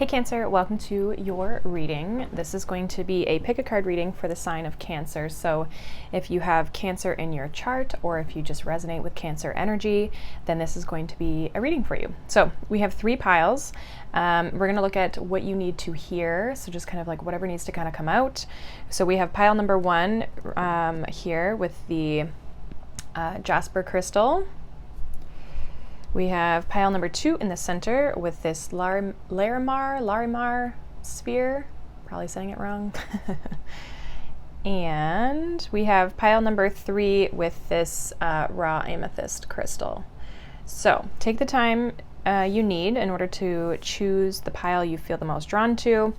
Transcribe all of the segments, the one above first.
Hey Cancer, welcome to your reading. This is going to be a pick a card reading for the sign of Cancer. So if you have Cancer in your chart or if you just resonate with Cancer energy, then this is going to be a reading for you. So we have 3 piles. We're going to look at what you need to hear. So just kind of like whatever needs to kind of come out. So we have pile number 1 here with the jasper crystal. We have pile number 2 in the center with this Larimar sphere, probably saying it wrong. And we have pile number 3 with this raw amethyst crystal. So take the time you need in order to choose the pile you feel the most drawn to.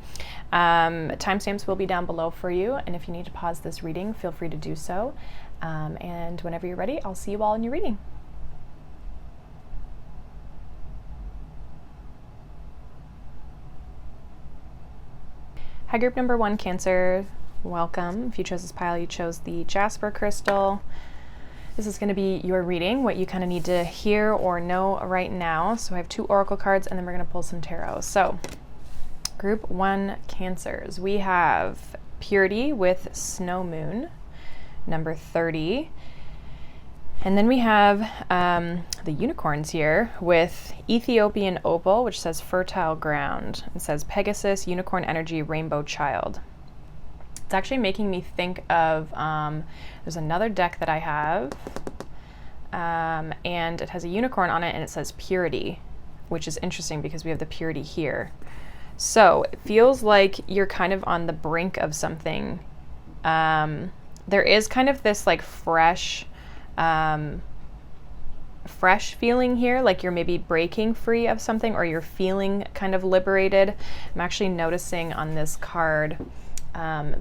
Timestamps will be down below for you, and if you need to pause this reading, feel free to do so. And whenever you're ready, I'll see you all in your reading. Hi group number 1 Cancer, welcome. If you chose this pile, you chose the jasper crystal. This is going to be your reading, what you kind of need to hear or know right now. So I have 2 oracle cards and then we're going to pull some tarot. So group 1 Cancers, we have Purity with Snow Moon, number 30. And then we have the unicorns here with Ethiopian Opal, which says Fertile Ground. It says Pegasus, Unicorn Energy, Rainbow Child. It's actually making me think of, there's another deck that I have, and it has a unicorn on it, and it says Purity, which is interesting because we have the Purity here. So it feels like you're kind of on the brink of something. There is kind of this like fresh feeling here, like you're maybe breaking free of something or you're feeling kind of liberated. I'm actually noticing on this card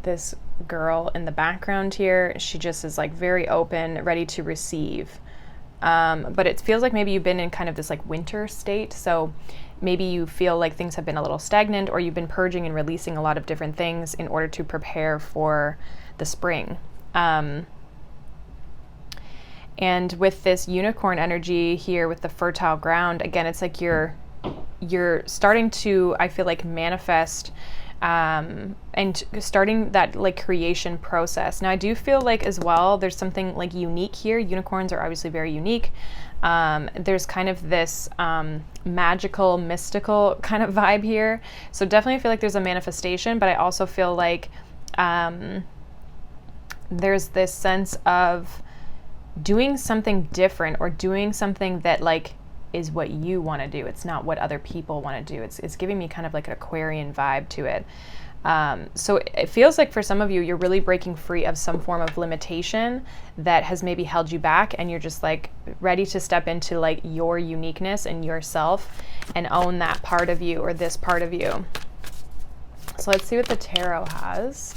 this girl in the background here, she just is like very open, ready to receive, but it feels like maybe you've been in kind of this like winter state, so maybe you feel like things have been a little stagnant or you've been purging and releasing a lot of different things in order to prepare for the spring. And with this unicorn energy here with the fertile ground, again, it's like you're starting to, I feel like, manifest and starting that like creation process. Now I do feel like as well there's something like unique here. Unicorns are obviously very unique. There's kind of this magical, mystical kind of vibe here. So definitely feel like there's a manifestation, but I also feel like there's this sense of doing something different or doing something that like is what you want to do. It's not what other people want to do. It's giving me kind of like an Aquarian vibe to it. So it feels like for some of you, you're really breaking free of some form of limitation that has maybe held you back, and you're just like ready to step into like your uniqueness and yourself and own that part of you or this part of you. So let's see what the tarot has.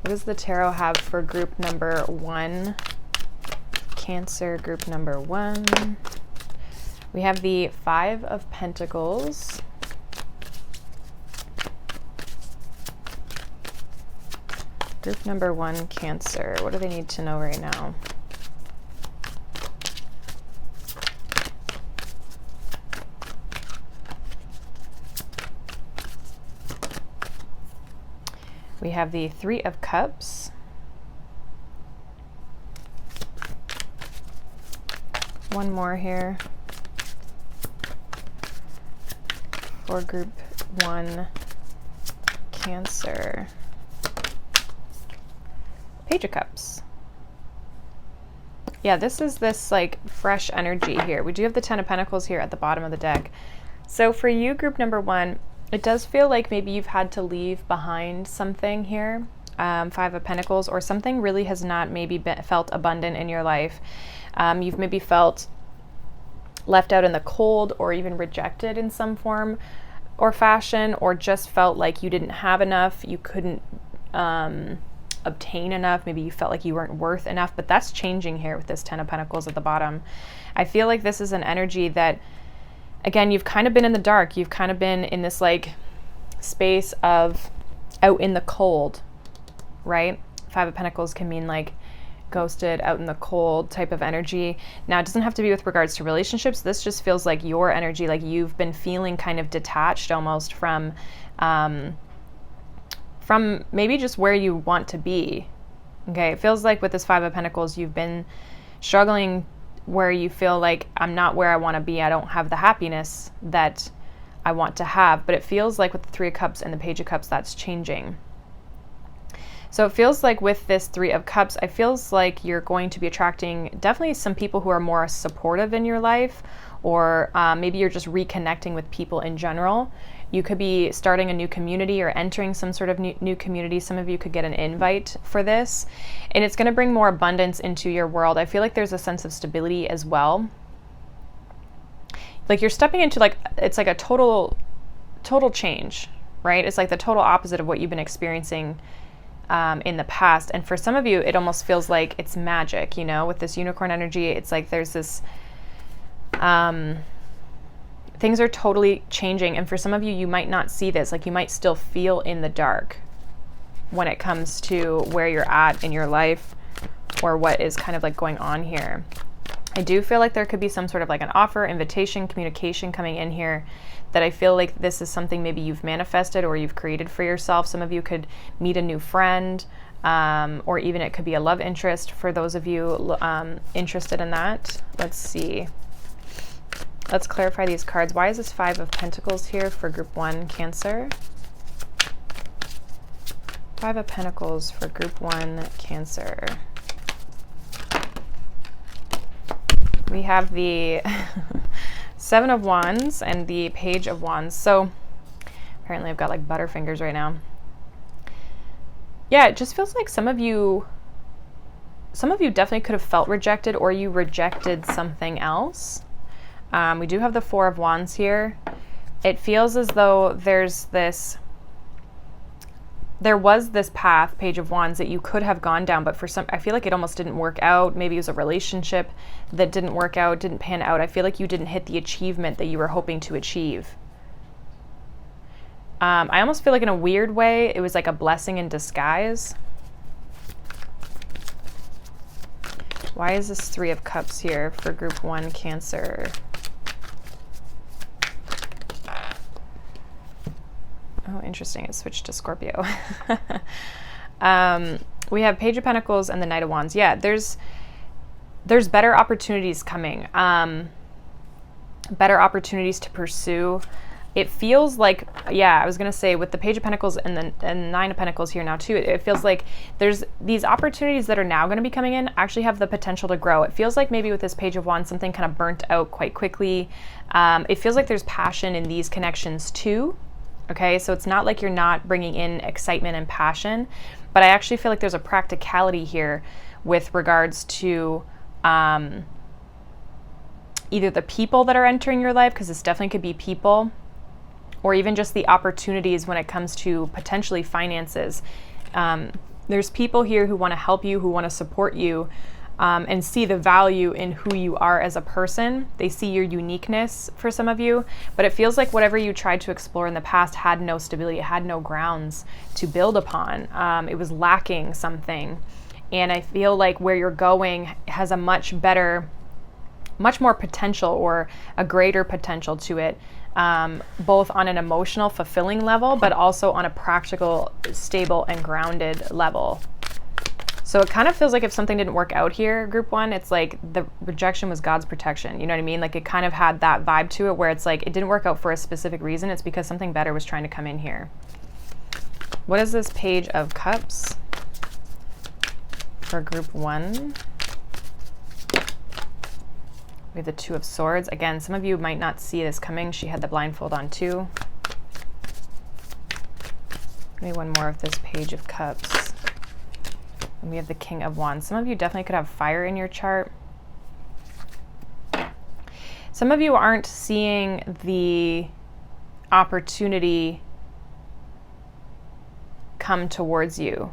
What does the tarot have for group number 1? Cancer, group number 1. We have the 5 of Pentacles. Group number 1, Cancer. What do they need to know right now? We have the 3 of Cups. One more here for group 1 Cancer. Page of Cups. Yeah, this is this like fresh energy here. We do have the 10 of Pentacles here at the bottom of the deck. So for you, group number 1, it does feel like maybe you've had to leave behind something here. 5 of Pentacles, or something really has not maybe felt abundant in your life. You've maybe felt left out in the cold or even rejected in some form or fashion, or just felt like you didn't have enough, you couldn't obtain enough, maybe you felt like you weren't worth enough, but that's changing here with this 10 of Pentacles at the bottom. I feel like this is an energy that, again, you've kind of been in the dark, you've kind of been in this like space of out in the cold, right? 5 of Pentacles can mean like ghosted, out in the cold type of energy. Now, it doesn't have to be with regards to relationships. This just feels like your energy, like you've been feeling kind of detached almost from maybe just where you want to be. Okay, it feels like with this Five of Pentacles, you've been struggling where you feel like, I'm not where I want to be. I don't have the happiness that I want to have. But it feels like with the Three of Cups and the Page of Cups, that's changing. So it feels like with this Three of Cups, it feels like you're going to be attracting definitely some people who are more supportive in your life, or maybe you're just reconnecting with people in general. You could be starting a new community or entering some sort of new community. Some of you could get an invite for this, and it's going to bring more abundance into your world. I feel like there's a sense of stability as well. Like you're stepping into it's like a total change, right? It's like the total opposite of what you've been experiencing in the past. And for some of you, it almost feels like it's magic, you know, with this unicorn energy. It's like there's this, things are totally changing. And for some of you, you might not see this, like you might still feel in the dark when it comes to where you're at in your life or what is kind of like going on here. I do feel like there could be some sort of like an offer, invitation, communication coming in here, that I feel like this is something maybe you've manifested or you've created for yourself. Some of you could meet a new friend, or even it could be a love interest for those of you interested in that. Let's see. Let's clarify these cards. Why is this Five of Pentacles here for Group 1 Cancer? Five of Pentacles for Group 1 Cancer. We have the Seven of Wands and the Page of Wands. So apparently I've got like butterfingers right now. Yeah, it just feels like some of you definitely could have felt rejected, or you rejected something else. We do have the Four of Wands here. It feels as though there was this path, Page of Wands, that you could have gone down, but I feel like it almost didn't work out. Maybe it was a relationship that didn't work out, didn't pan out. I feel like you didn't hit the achievement that you were hoping to achieve. I almost feel like in a weird way, it was like a blessing in disguise. Why is this Three of Cups here for Group 1 Cancer? Oh, interesting. It switched to Scorpio. We have Page of Pentacles and the Knight of Wands. Yeah, there's better opportunities coming. Better opportunities to pursue. It feels like, yeah, I was going to say with the Page of Pentacles and the Nine of Pentacles here now too, it feels like there's these opportunities that are now going to be coming in actually have the potential to grow. It feels like maybe with this Page of Wands, something kind of burnt out quite quickly. It feels like there's passion in these connections too. Okay, so it's not like you're not bringing in excitement and passion, but I actually feel like there's a practicality here with regards to either the people that are entering your life, because this definitely could be people, or even just the opportunities when it comes to potentially finances. There's people here who want to help you, who want to support you, and see the value in who you are as a person. They see your uniqueness for some of you, but it feels like whatever you tried to explore in the past had no stability, it had no grounds to build upon. It was lacking something. And I feel like where you're going has a much more potential, or a greater potential to it, both on an emotional, fulfilling level, but also on a practical, stable, and grounded level. So it kind of feels like if something didn't work out here, Group 1, it's like the rejection was God's protection. You know what I mean? Like it kind of had that vibe to it where it's like it didn't work out for a specific reason. It's because something better was trying to come in here. What is this Page of Cups for Group 1? We have the Two of Swords. Again, some of you might not see this coming. She had the blindfold on too. Maybe one more of this Page of Cups. And we have the King of Wands. Some of you definitely could have fire in your chart. Some of you aren't seeing the opportunity come towards you.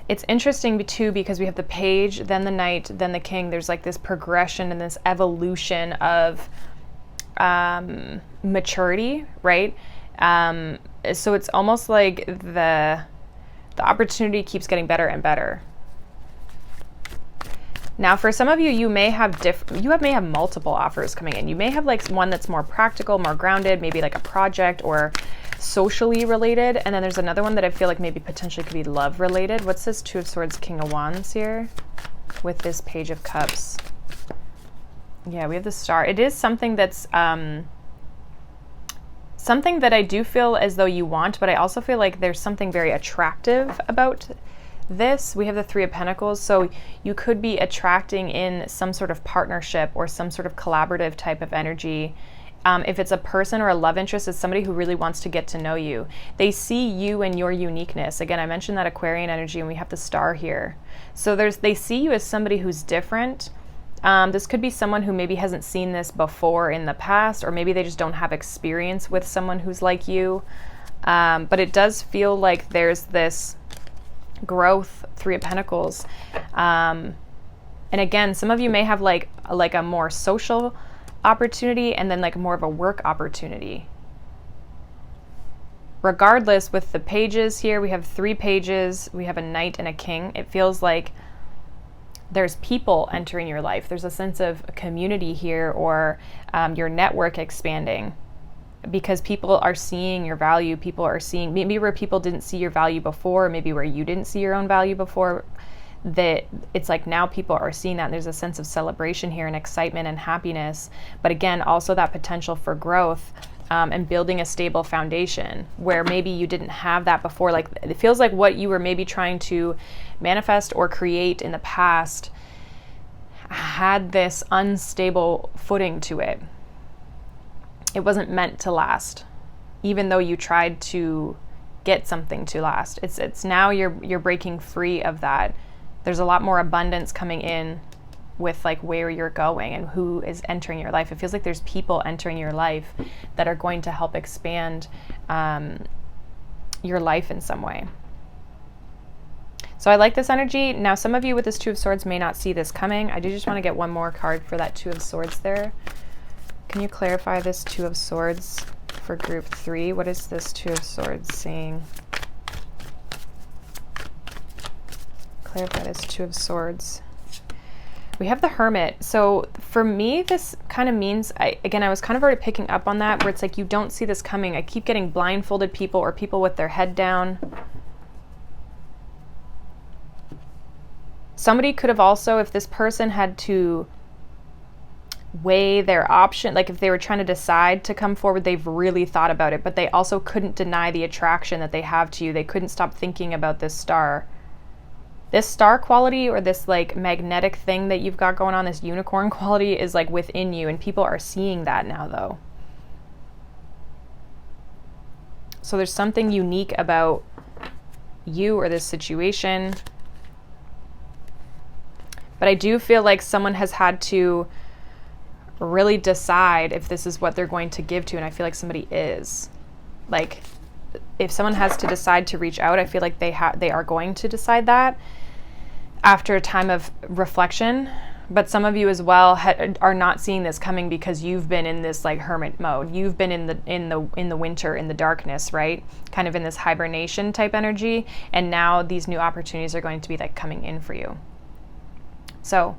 It's interesting too, because we have the Page, then the Knight, then the King. There's like this progression and this evolution of maturity, right? So it's almost like the opportunity keeps getting better and better. Now, for some of you, you may have multiple offers coming in. You may have like one that's more practical, more grounded, maybe like a project or socially related. And then there's another one that I feel like maybe potentially could be love related. What's this Two of Swords, King of Wands here with this Page of Cups? Yeah, we have the Star. It is something that's something that I do feel as though you want, but I also feel like there's something very attractive about this. We have the Three of Pentacles, so you could be attracting in some sort of partnership or some sort of collaborative type of energy. If it's a person or a love interest, it's somebody who really wants to get to know you. They see you and your uniqueness. Again, I mentioned that Aquarian energy, and we have the Star here. So they see you as somebody who's different. This could be someone who maybe hasn't seen this before in the past, or maybe they just don't have experience with someone who's like you. But it does feel like there's this growth, Three of Pentacles. And again, some of you may have like a more social opportunity and then like more of a work opportunity. Regardless, with the pages here, we have 3 pages, we have a Knight and a King. It feels like there's people entering your life. There's a sense of community here, or your network expanding, because people are seeing your value. People are seeing maybe where people didn't see your value before, maybe where you didn't see your own value before, that it's like now people are seeing that, and there's a sense of celebration here and excitement and happiness. But again, also that potential for growth and building a stable foundation where maybe you didn't have that before. Like it feels like what you were maybe trying to manifest or create in the past had this unstable footing to it. It wasn't meant to last, even though you tried to get something to last. It's now you're breaking free of that. There's a lot more abundance coming in with like where you're going and who is entering your life. It feels like there's people entering your life that are going to help expand your life in some way. So I like this energy. Now, some of you with this Two of Swords may not see this coming. I do just want to get one more card for that Two of Swords there. Can you clarify this Two of Swords for group 3? What is this Two of Swords saying? Clarify this Two of Swords. We have the Hermit. So for me, this kind of means, I was kind of already picking up on that, where it's like you don't see this coming. I keep getting blindfolded people or people with their head down. Somebody could have also, if this person had to weigh their option, like if they were trying to decide to come forward, they've really thought about it, but they also couldn't deny the attraction that they have to you. They couldn't stop thinking about this star. This star quality, or this like magnetic thing that you've got going on, this unicorn quality, is like within you, and people are seeing that now though. So there's something unique about you or this situation. But I do feel like someone has had to really decide if this is what they're going to give to, and I feel like somebody is. Like, if someone has to decide to reach out, I feel like they are going to decide that after a time of reflection. But some of you as well are not seeing this coming because you've been in this like hermit mode. You've been in the winter, in the darkness, right? Kind of in this hibernation type energy, and now these new opportunities are going to be like coming in for you. So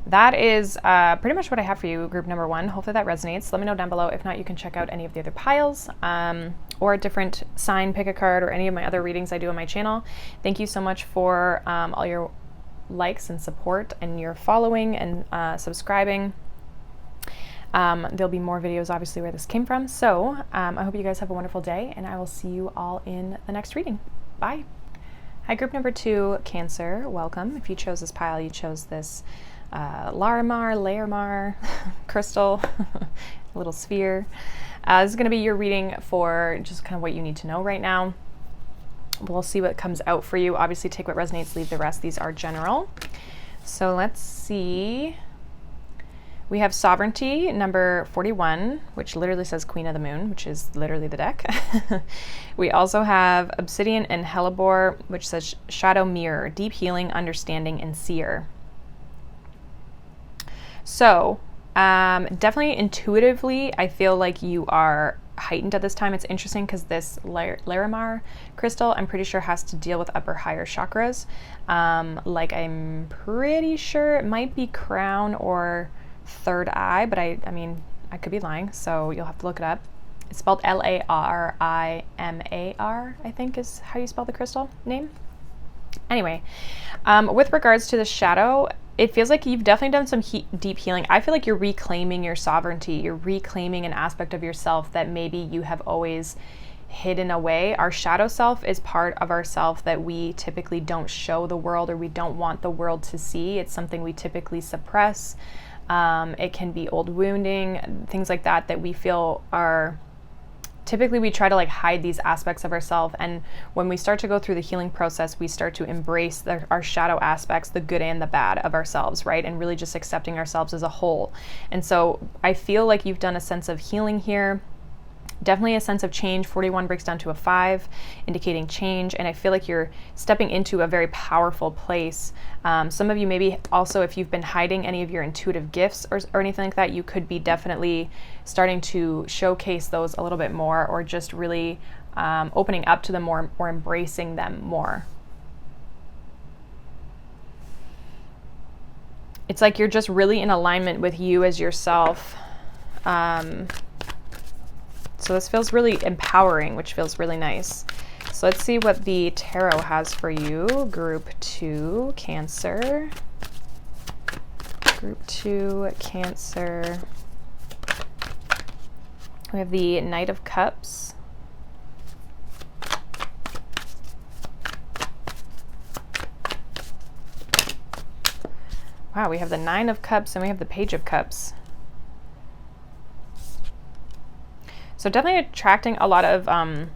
that is pretty much what I have for you, group number 1. Hopefully that resonates. Let me know down below. If not, you can check out any of the other piles or a different sign, pick a card, or any of my other readings I do on my channel. Thank you so much for all your likes and support and your following and subscribing. There'll be more videos obviously where this came from. So I hope you guys have a wonderful day, and I will see you all in the next reading. Bye. Hi, group number 2, Cancer. Welcome. If you chose this pile, you chose this Larimar, crystal, little sphere. This is going to be your reading for just kind of what you need to know right now. We'll see what comes out for you. Obviously, take what resonates, leave the rest. These are general. So let's see. We have Sovereignty, number 41, which literally says Queen of the Moon, which is literally the deck. We also have Obsidian and Hellebore, which says Shadow Mirror, Deep Healing, Understanding, and Seer. So definitely intuitively, I feel like you are heightened at this time. It's interesting because this Larimar crystal, I'm pretty sure, has to deal with upper higher chakras. Like I'm pretty sure it might be crown or third eye, but I mean, I could be lying, so you'll have to look it up. It's spelled Larimar, I think is how you spell the crystal name. Anyway, with regards to the shadow, it feels like you've definitely done some deep healing. I feel like you're reclaiming your sovereignty. You're reclaiming an aspect of yourself that maybe you have always hidden away. Our shadow self is part of ourself that we typically don't show the world, or we don't want the world to see. It's something we typically suppress. It can be old wounding, things like that, that we feel are... Typically we try to like hide these aspects of ourselves, and when we start to go through the healing process, we start to embrace our shadow aspects, the good and the bad of ourselves, right? And really just accepting ourselves as a whole. And so I feel like you've done a sense of healing here. Definitely a sense of change. 41 breaks down to a 5, indicating change. And I feel like you're stepping into a very powerful place. Some of you maybe also, if you've been hiding any of your intuitive gifts or anything like that, you could be definitely starting to showcase those a little bit more, or just really opening up to them more, or embracing them more. It's like you're just really in alignment with you as yourself. So this feels really empowering, which feels really nice. So let's see what the tarot has for you. Group 2, Cancer. Group 2, Cancer. We have the Knight of Cups. Wow, we have the 9 of Cups and we have the Page of Cups. So definitely attracting a lot of there's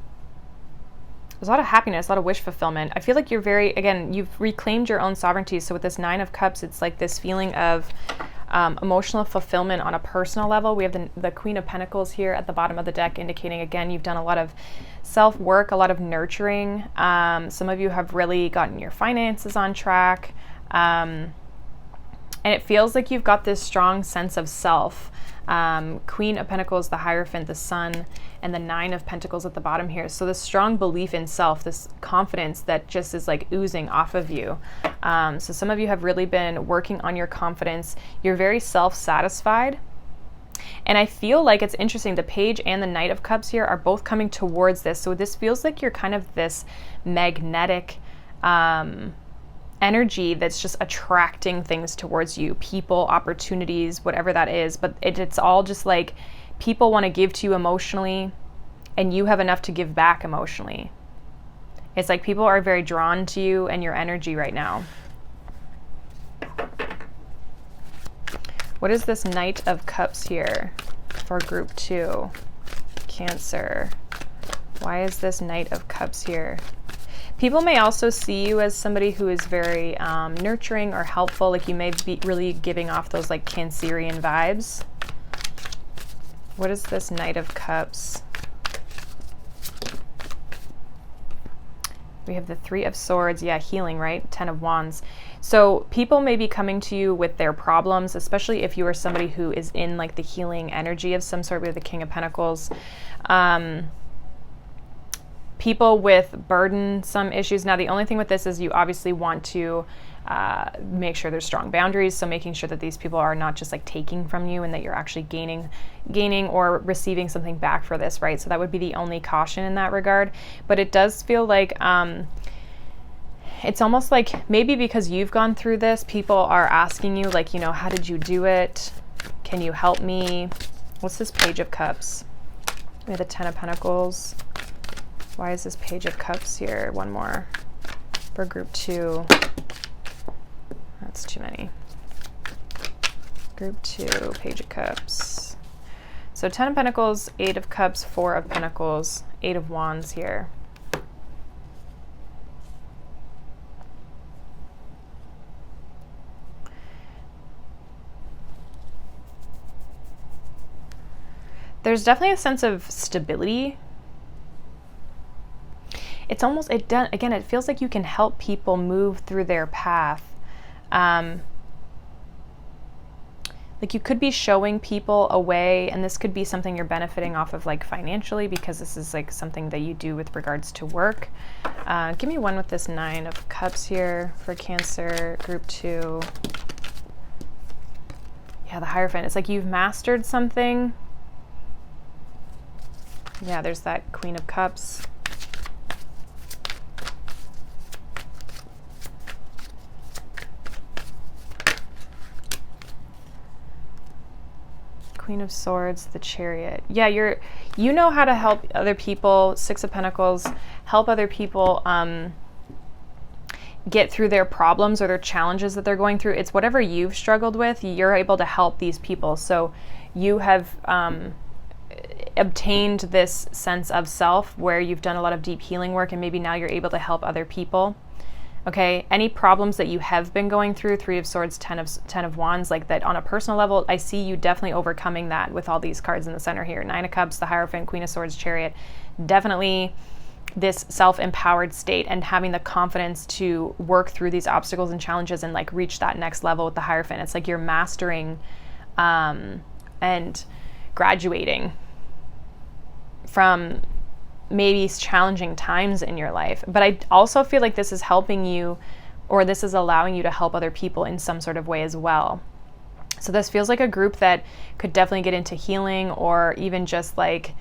a lot of happiness, a lot of wish fulfillment. I feel like you're very, again, you've reclaimed your own sovereignty. So with this 9 of Cups, it's like this feeling of emotional fulfillment on a personal level. We have the Queen of Pentacles here at the bottom of the deck, indicating, again, you've done a lot of self-work, a lot of nurturing. Some of you have really gotten your finances on track. And it feels like you've got this strong sense of self. Queen of Pentacles, the Hierophant, the Sun, and the 9 of Pentacles at the bottom here. So this strong belief in self, this confidence that just is like oozing off of you. So some of you have really been working on your confidence. You're very self-satisfied. And I feel like it's interesting, the Page and the Knight of Cups here are both coming towards this. So this feels like you're kind of this magnetic energy that's just attracting things towards you, people, opportunities, whatever that is. But it's all just like people want to give to you emotionally, and you have enough to give back emotionally. It's like people are very drawn to you and your energy right now. What is this Knight of Cups here for group 2? Cancer. Why is this Knight of Cups here? People may also see you as somebody who is very nurturing or helpful. Like you may be really giving off those like Cancerian vibes. What is this Knight of Cups? We have the 3 of Swords. Yeah, healing, right? 10 of Wands. So people may be coming to you with their problems, especially if you are somebody who is in like the healing energy of some sort. We have the King of Pentacles. People with burdensome issues. Now, the only thing with this is you obviously want to make sure there's strong boundaries. So making sure that these people are not just like taking from you, and that you're actually gaining or receiving something back for this, right? So that would be the only caution in that regard. But it does feel like it's almost like maybe because you've gone through this, people are asking you like, you know, how did you do it? Can you help me? What's this Page of Cups? We have the 10 of Pentacles. Why is this Page of Cups here? One more for group 2. That's too many. Group 2, Page of Cups. So 10 of Pentacles, 8 of Cups, 4 of Pentacles, 8 of Wands here. There's definitely a sense of stability. It's almost, again, it feels like you can help people move through their path. like you could be showing people a way, and this could be something you're benefiting off of like financially, because this is like something that you do with regards to work. Give me one with this 9 of Cups here for Cancer, group 2. Yeah, the Hierophant. It's like you've mastered something. Yeah, there's that Queen of Cups. Queen of Swords, the Chariot. Yeah, you know how to help other people. 6 of Pentacles, help other people get through their problems or their challenges that they're going through. It's whatever you've struggled with, you're able to help these people. So you have obtained this sense of self where you've done a lot of deep healing work, and maybe now you're able to help other people. Okay, any problems that you have been going through, 3 of Swords, 10 of Wands, like that on a personal level, I see you definitely overcoming that with all these cards in the center here. 9 of Cups, the Hierophant, Queen of Swords, Chariot. Definitely this self-empowered state and having the confidence to work through these obstacles and challenges and like reach that next level with the Hierophant. It's like you're mastering and graduating from maybe challenging times in your life. But I also feel like this is helping you, or this is allowing you to help other people in some sort of way as well. So this feels like a group that could definitely get into healing, or even just like,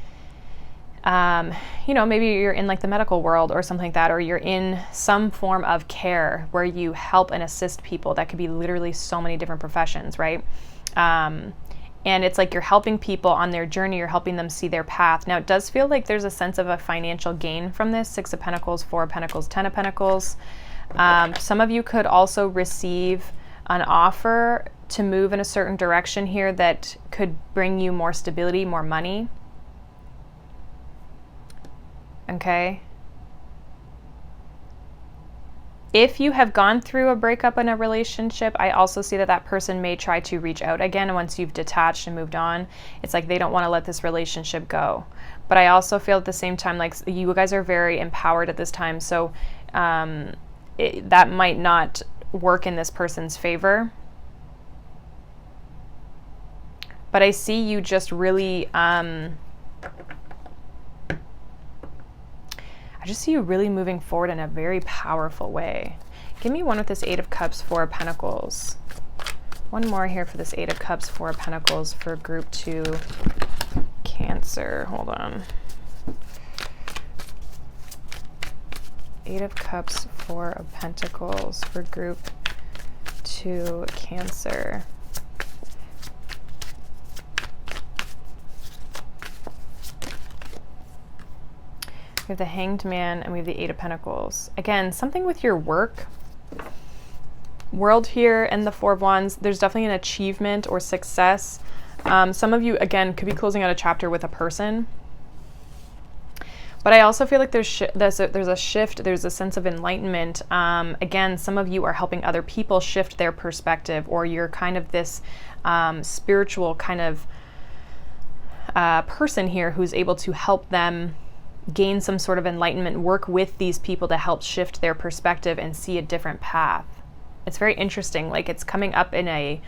you know, maybe you're in like the medical world or something like that, or you're in some form of care where you help and assist people. That could be literally so many different professions, right? And it's like you're helping people on their journey, you're helping them see their path. Now, it does feel like there's a sense of a financial gain from this. 6 of Pentacles, 4 of Pentacles, 10 of Pentacles. Some of you could also receive an offer to move in a certain direction here that could bring you more stability, more money. Okay. If you have gone through a breakup in a relationship, I also see that that person may try to reach out again once you've detached and moved on. It's like they don't want to let this relationship go. But I also feel at the same time like you guys are very empowered at this time. So that might not work in this person's favor. But I see you just really... I just see you really moving forward in a very powerful way. Give me one with this 8 of Cups, 4 of Pentacles. One more here for this 8 of Cups, 4 of Pentacles for group 2 Cancer. Hold on. 8 of Cups, 4 of Pentacles for group 2 Cancer. We have the Hanged Man, and we have the 8 of Pentacles. Again, something with your work. World here and the 4 of Wands. There's definitely an achievement or success. Some of you, again, could be closing out a chapter with a person. But I also feel like there's a shift. There's a sense of enlightenment. Again, some of you are helping other people shift their perspective, or you're kind of this spiritual kind of person here who's able to help them gain some sort of enlightenment, work with these people to help shift their perspective and see a different path. It's very interesting. Like it's coming up in a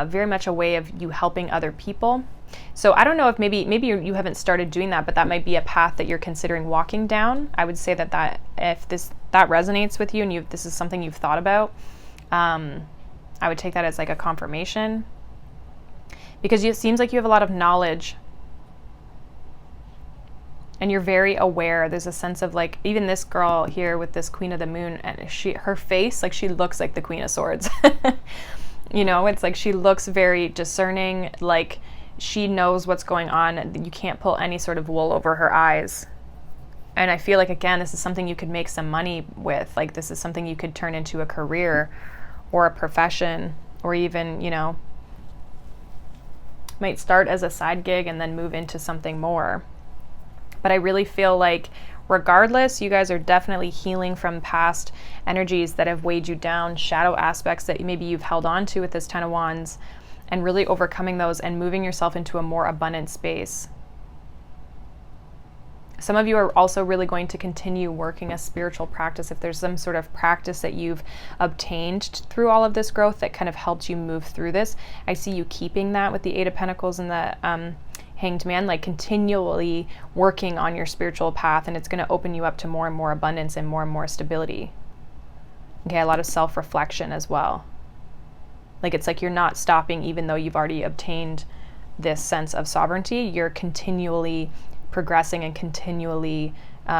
very much a way of you helping other people. So I don't know if maybe you haven't started doing that, but that might be a path that you're considering walking down. I would say that if that resonates with you and this is something you've thought about, I would take that as like a confirmation, because it seems like you have a lot of knowledge. And you're very aware. There's a sense of like, even this girl here with this Queen of the Moon, and her face, like she looks like the Queen of Swords. You know, it's like she looks very discerning, like she knows what's going on. You can't pull any sort of wool over her eyes. And I feel like, again, this is something you could make some money with. Like this is something you could turn into a career or a profession, or even, you know, might start as a side gig and then move into something more. But I really feel like regardless, you guys are definitely healing from past energies that have weighed you down, shadow aspects that maybe you've held on to with this 10 of Wands, and really overcoming those and moving yourself into a more abundant space. Some of you are also really going to continue working a spiritual practice. If there's some sort of practice that you've obtained through all of this growth that kind of helped you move through this, I see you keeping that with the Eight of Pentacles and the Hanged Man, like continually working on your spiritual path, and it's going to open you up to more and more abundance and more stability. Okay, a lot of self-reflection as well. Like it's like you're not stopping even though you've already obtained this sense of sovereignty. You're continually progressing and continually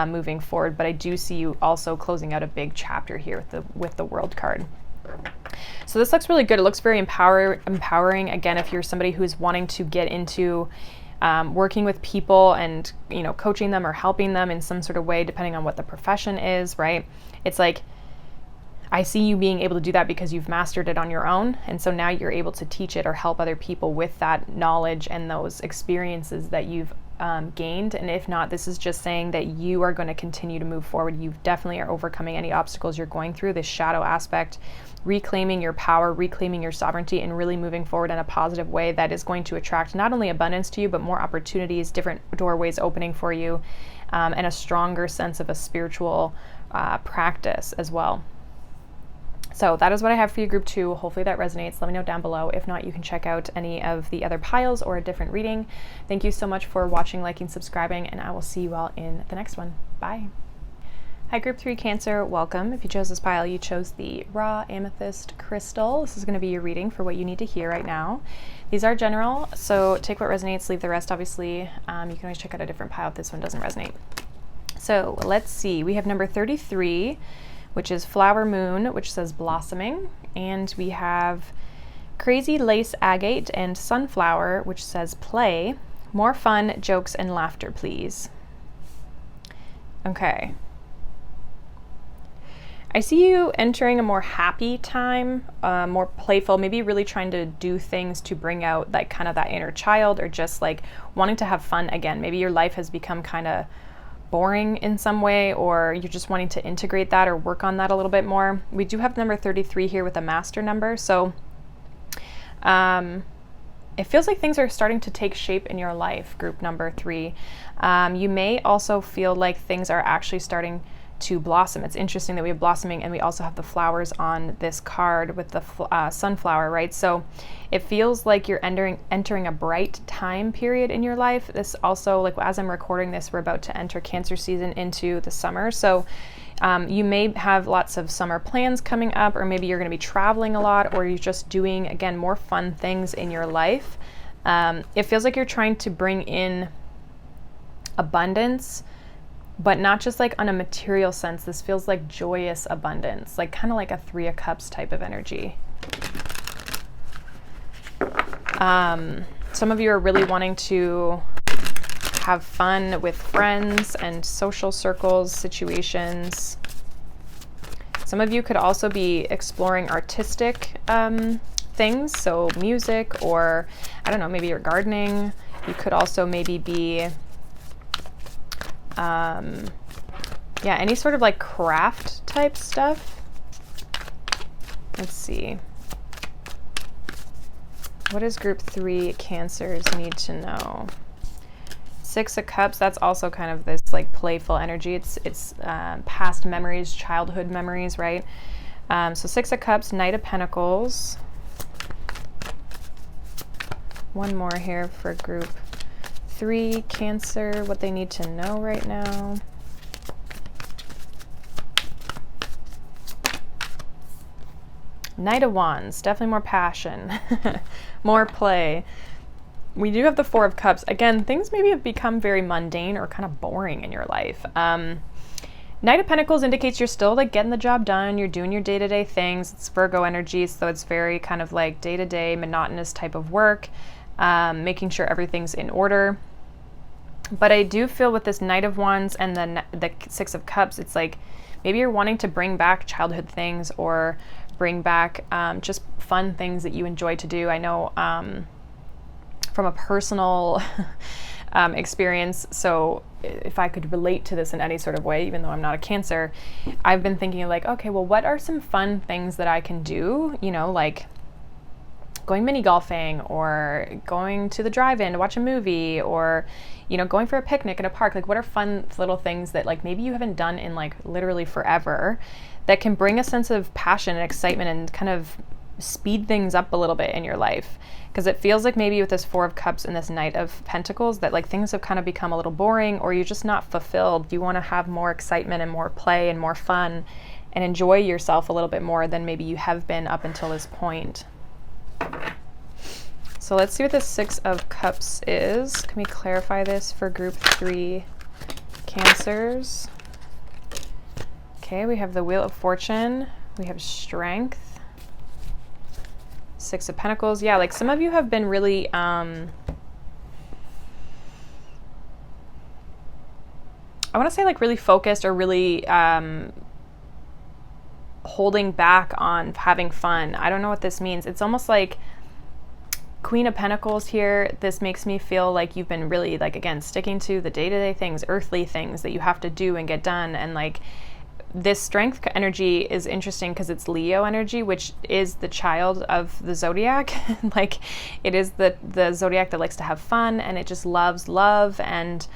moving forward. But I do see you also closing out a big chapter here with the World card. So this looks really good. It looks very empowering. Again, if you're somebody who's wanting to get into working with people and, you know, coaching them or helping them in some sort of way, depending on what the profession is, right? It's like, I see you being able to do that because you've mastered it on your own. And so now you're able to teach it or help other people with that knowledge and those experiences that you've gained. And if not, this is just saying that you are going to continue to move forward. You definitely are overcoming any obstacles you're going through, this shadow aspect, reclaiming your power, reclaiming your sovereignty, and really moving forward in a positive way that is going to attract not only abundance to you, but more opportunities, different doorways opening for you, and a stronger sense of a spiritual practice as well. So that is what I have for you, group 2. Hopefully that resonates. Let me know down below. If not, you can check out any of the other piles or a different reading. Thank you so much for watching, liking, subscribing, and I will see you all in the next one. Bye. Hi, group 3 Cancer. Welcome. If you chose this pile, you chose the raw amethyst crystal. This is going to be your reading for what you need to hear right now. These are general, so take what resonates, leave the rest, obviously. You can always check out a different pile if this one doesn't resonate. So let's see. We have number 33, which is Flower Moon, which says blossoming. And we have Crazy Lace Agate and Sunflower, which says play. More fun, jokes, and laughter, please. Okay. I see you entering a more happy time, more playful, maybe really trying to do things to bring out like kind of that inner child, or just like wanting to have fun again. Maybe your life has become kind of boring in some way, or you're just wanting to integrate that or work on that a little bit more. We do have number 33 here with a master number, so it feels like things are starting to take shape in your life, group number 3. You may also feel like things are actually starting to blossom. It's interesting that we have blossoming and we also have the flowers on this card with the sunflower, right? So it feels like you're entering a bright time period in your life. This also, like as I'm recording this, we're about to enter Cancer season into the summer. So you may have lots of summer plans coming up, or maybe you're going to be traveling a lot, or you're just doing, again, more fun things in your life. It feels like you're trying to bring in abundance, but not just like on a material sense. This feels like joyous abundance, like kind of like a 3 of Cups type of energy. Some of you are really wanting to have fun with friends and social circles, situations. Some of you could also be exploring artistic things, so music, or I don't know, maybe you're gardening. You could also maybe be yeah, any sort of like craft type stuff. Let's see. What does group 3 Cancers need to know? 6 of Cups, that's also kind of this like playful energy. It's past memories, childhood memories, right? So 6 of Cups, Knight of Pentacles. One more here for group 3 Cancer, what they need to know right now. Knight of Wands, definitely more passion, more play. We do have the 4 of Cups. Again, things maybe have become very mundane or kind of boring in your life. Knight of Pentacles indicates you're still like getting the job done. You're doing your day-to-day things. It's Virgo energy, so it's very kind of like day-to-day monotonous type of work, making sure everything's in order. But I do feel with this Knight of Wands and then the 6 of Cups, it's like maybe you're wanting to bring back childhood things, or bring back just fun things that you enjoy to do. I know from a personal experience, so if I could relate to this in any sort of way, even though I'm not a Cancer, I've been thinking like, okay, well, what are some fun things that I can do? You know, like going mini golfing or going to the drive-in to watch a movie, or, going for a picnic in a park. Like, what are fun little things that like maybe you haven't done in like literally forever that can bring a sense of passion and excitement and kind of speed things up a little bit in your life? Because it feels like maybe with this Four of Cups and this Knight of Pentacles that like things have kind of become a little boring, or you're just not fulfilled. You want to have more excitement and more play and more fun and enjoy yourself a little bit more than maybe you have been up until this point. So let's see what the Six of Cups is. Can we clarify this for group 3 Cancers? Okay, we have the Wheel of Fortune. We have Strength. Six of Pentacles. Yeah, like some of you have been really, I want to say like really focused or really holding back on having fun. I don't know what this means. It's almost like Queen of Pentacles here. This makes me feel like you've been really like, again, sticking to the day-to-day things, earthly things that you have to do and get done. And like this Strength energy is interesting because it's Leo energy, which is the child of the zodiac. Like it is the zodiac that likes to have fun, and it just loves love. And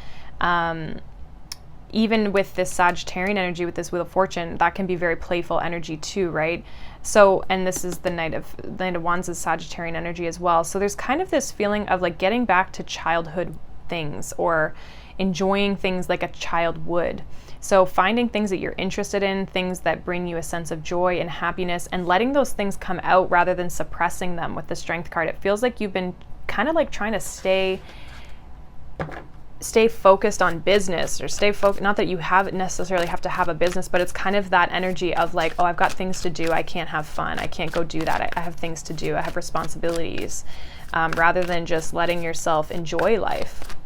even with this Sagittarian energy, with this Wheel of Fortune, that can be very playful energy too, right? So, and this is the Knight of Wands is Sagittarian energy as well. So there's kind of this feeling of like getting back to childhood things or enjoying things like a child would. So finding things that you're interested in, things that bring you a sense of joy and happiness, and letting those things come out rather than suppressing them with the Strength card. It feels like you've been kind of like trying to stay focused on business, or stay focused, not that you necessarily have to have a business, but it's kind of that energy of like, oh, I've got things to do, I can't have fun, I can't go do that, I have things to do, I have responsibilities, rather than just letting yourself enjoy life.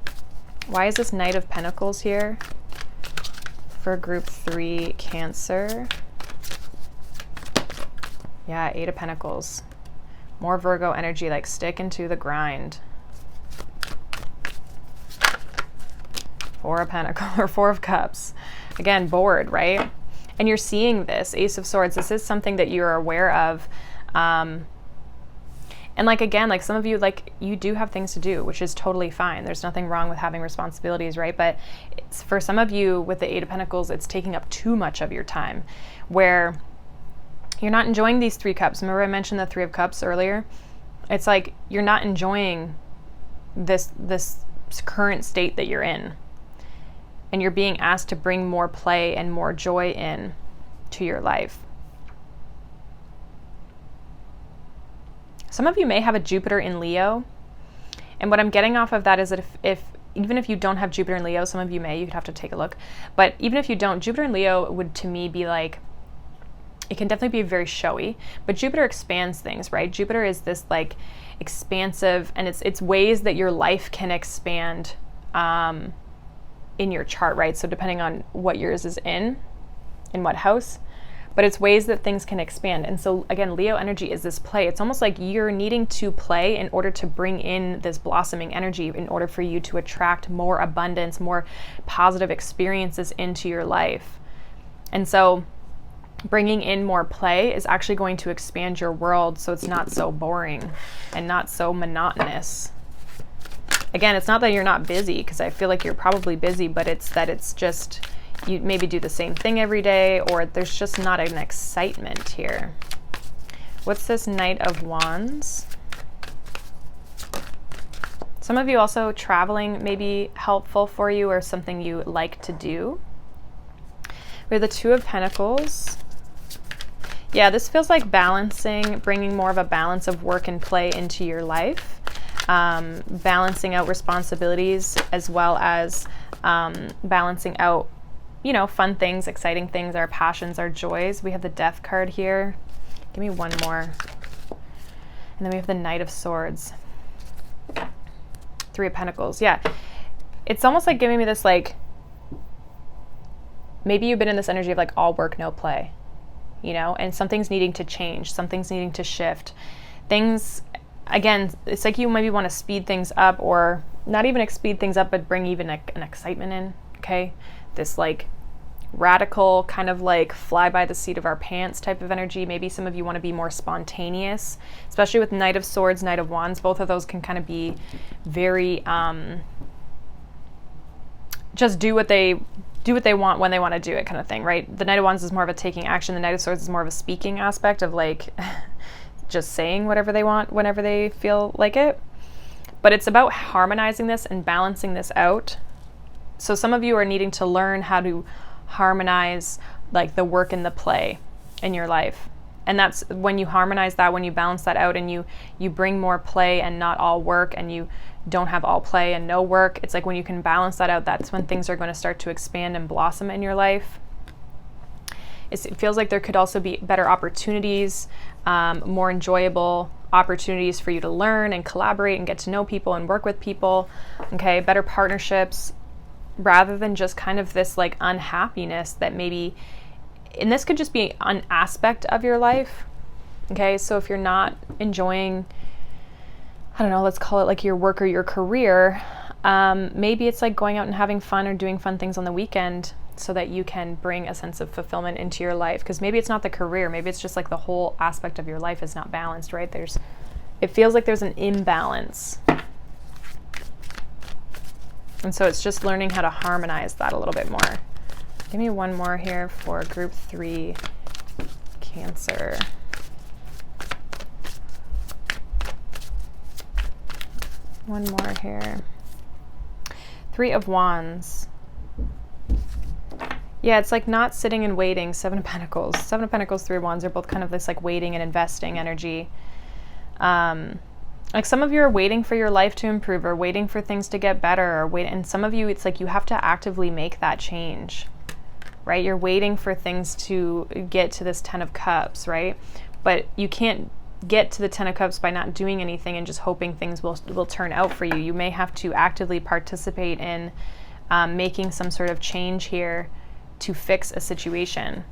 Why is this Knight of Pentacles here for group 3 Cancer? Yeah, 8 of Pentacles. More Virgo energy, like sticking to the grind. 4 of Pentacles or 4 of Cups. Again, bored, right? And you're seeing this Ace of Swords. This is something that you're aware of. And like, again, like some of you, like you do have things to do, which is totally fine. There's nothing wrong with having responsibilities, right? But it's, for some of you with the 8 of Pentacles, it's taking up too much of your time where you're not enjoying these 3 cups. Remember I mentioned the 3 of Cups earlier? It's like you're not enjoying this current state that you're in. And you're being asked to bring more play and more joy in to your life. Some of you may have a Jupiter in Leo. And what I'm getting off of that is that if even if you don't have Jupiter in Leo, some of you may, you'd have to take a look. But even if you don't, Jupiter in Leo would to me be like, it can definitely be very showy, but Jupiter expands things, right? Jupiter is this like expansive, and it's ways that your life can expand in your chart, right? So depending on what yours is in what house, but it's ways that things can expand. And so again, Leo energy is this play. It's almost like you're needing to play in order to bring in this blossoming energy, in order for you to attract more abundance, more positive experiences into your life. And so bringing in more play is actually going to expand your world so it's not so boring and not so monotonous. Again, it's not that you're not busy, because I feel like you're probably busy, but it's that it's just, you maybe do the same thing every day, or there's just not an excitement here. What's this Knight of Wands? Some of you also, traveling may be helpful for you or something you like to do. We have the 2 of Pentacles. Yeah, this feels like balancing, bringing more of a balance of work and play into your life. Balancing out responsibilities, as well as balancing out, you know, fun things, exciting things, our passions, our joys. We have the Death card here. Give me one more. And then we have the Knight of Swords. 3 of Pentacles. Yeah. It's almost like giving me this, like, maybe you've been in this energy of like all work, no play, you know, and something's needing to change, something's needing to shift. Things, again, it's like you maybe want to speed things up, or not even speed things up, but bring even an excitement in, okay? This like radical, kind of like fly by the seat of our pants type of energy. Maybe some of you want to be more spontaneous, especially with Knight of Swords, Knight of Wands. Both of those can kind of be very just do what they want when they want to do it kind of thing, right? The Knight of Wands is more of a taking action. The Knight of Swords is more of a speaking aspect of like just saying whatever they want whenever they feel like it. But it's about harmonizing this and balancing this out. So some of you are needing to learn how to harmonize like the work and the play in your life. And that's when you harmonize that, when you balance that out and you bring more play and not all work, and you don't have all play and no work. It's like when you can balance that out, that's when things are going to start to expand and blossom in your life. It feels like there could also be better opportunities, more enjoyable opportunities for you to learn and collaborate and get to know people and work with people. Okay, better partnerships, rather than just kind of this like unhappiness that maybe, and this could just be an aspect of your life. Okay, so if you're not enjoying, I don't know, let's call it like your work or your career, maybe it's like going out and having fun or doing fun things on the weekend so that you can bring a sense of fulfillment into your life. Because maybe it's not the career, maybe it's just like the whole aspect of your life is not balanced, right? It feels like there's an imbalance. And so it's just learning how to harmonize that a little bit more. Give me one more here for group 3, Cancer. One more here. 3 of Wands. Yeah, it's like not sitting and waiting. 7 of Pentacles. 7 of Pentacles, 3 of Wands are both kind of this like waiting and investing energy. Like some of you are waiting for your life to improve or waiting for things to get better or wait. And some of you, it's like you have to actively make that change, right? You're waiting for things to get to this 10 of Cups, right? But you can't get to the 10 of Cups by not doing anything and just hoping things will turn out for you. You may have to actively participate in making some sort of change here to fix a situation.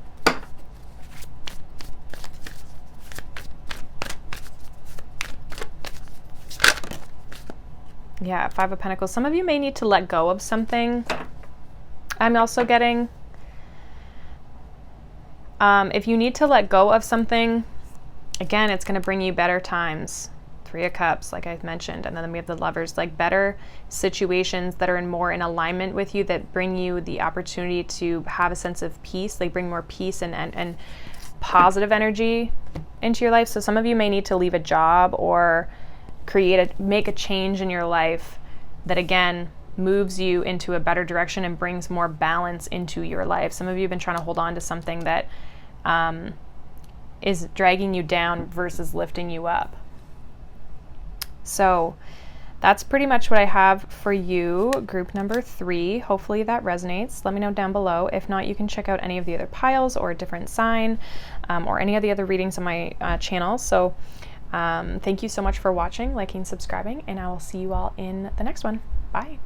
Yeah, 5 of Pentacles. Some of you may need to let go of something. I'm also getting, if you need to let go of something, again, it's going to bring you better times. 3 of Cups, like I've mentioned. And then we have the Lovers, like better situations that are more in alignment with you, that bring you the opportunity to have a sense of peace. They bring more peace and positive energy into your life. So some of you may need to leave a job or make a change in your life that, again, moves you into a better direction and brings more balance into your life. Some of you have been trying to hold on to something that is dragging you down versus lifting you up. So that's pretty much what I have for you, group number 3. Hopefully that resonates. Let me know down below. If not, you can check out any of the other piles or a different sign, or any of the other readings on my channel. So thank you so much for watching, liking, subscribing, and I will see you all in the next one. Bye.